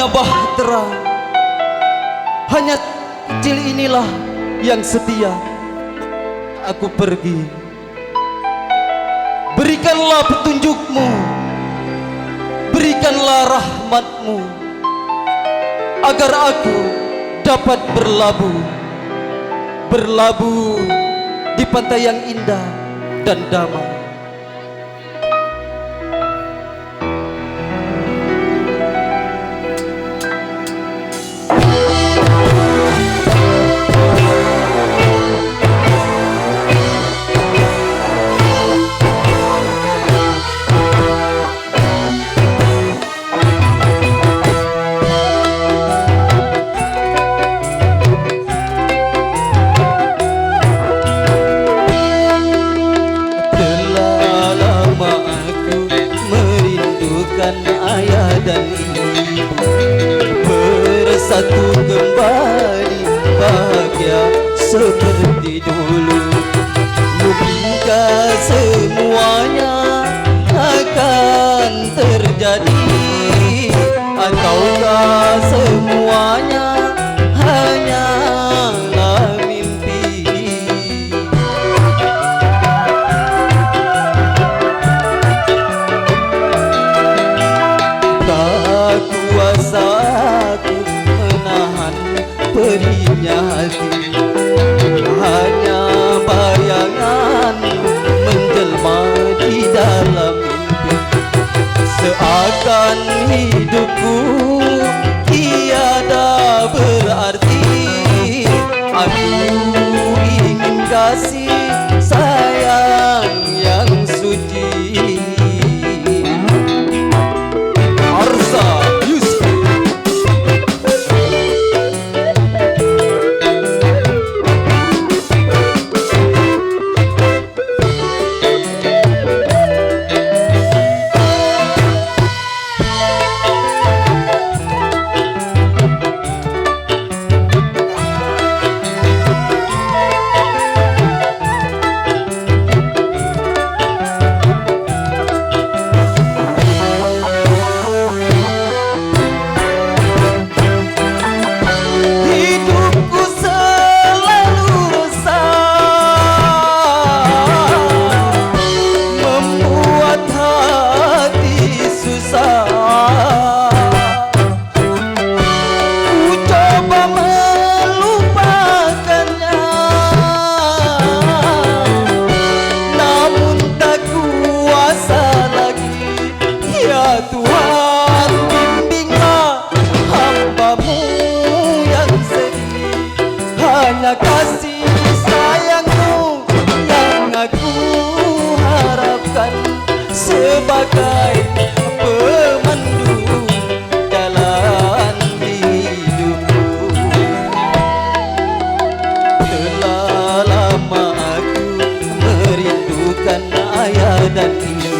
hanya bahtera, hanya kecil inilah yang setia. Aku pergi, berikanlah petunjukmu, berikanlah rahmatmu, agar aku dapat berlabuh di pantai yang indah dan damai. Ayah dan ibu bersatu kembali, bahagia seperti dulu. Mungkinkah semuanya akan terjadi, ataukah semuanya hanyalah mimpi? Kuasa aku menahan perihnya hati, hanya bayangan menjelma di dalam mimpi. Seakan hidupku tiada berarti. Aku ingin kasih sayang yang suci. Tuhan, bimbinglah hamba-Mu yang sedih. Hanya kasih sayang-Mu yang aku harapkan sebagai pemandu jalan hidupku. Telah lama aku merindukan ayah dan ibu,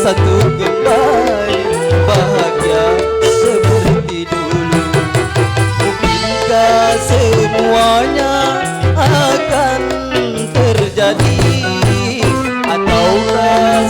satu kembali, bahagia seperti dulu. Mungkinkah semuanya akan terjadi, ataukah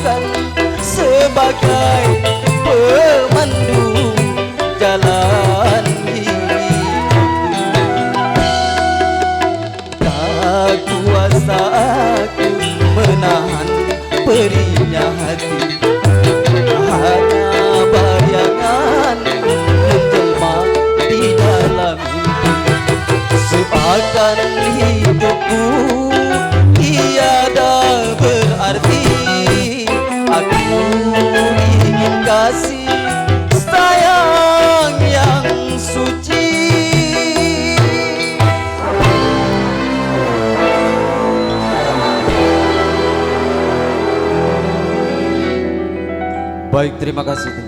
bukan sebagai pemandu jalan hidup. Tak kuasa aku menahan perihnya hati, hanya bayangan menjelma di dalam mimpi. Seakan hidupku tiada berarti. Aku ingin kasih sayang yang suci. Baik, terima kasih.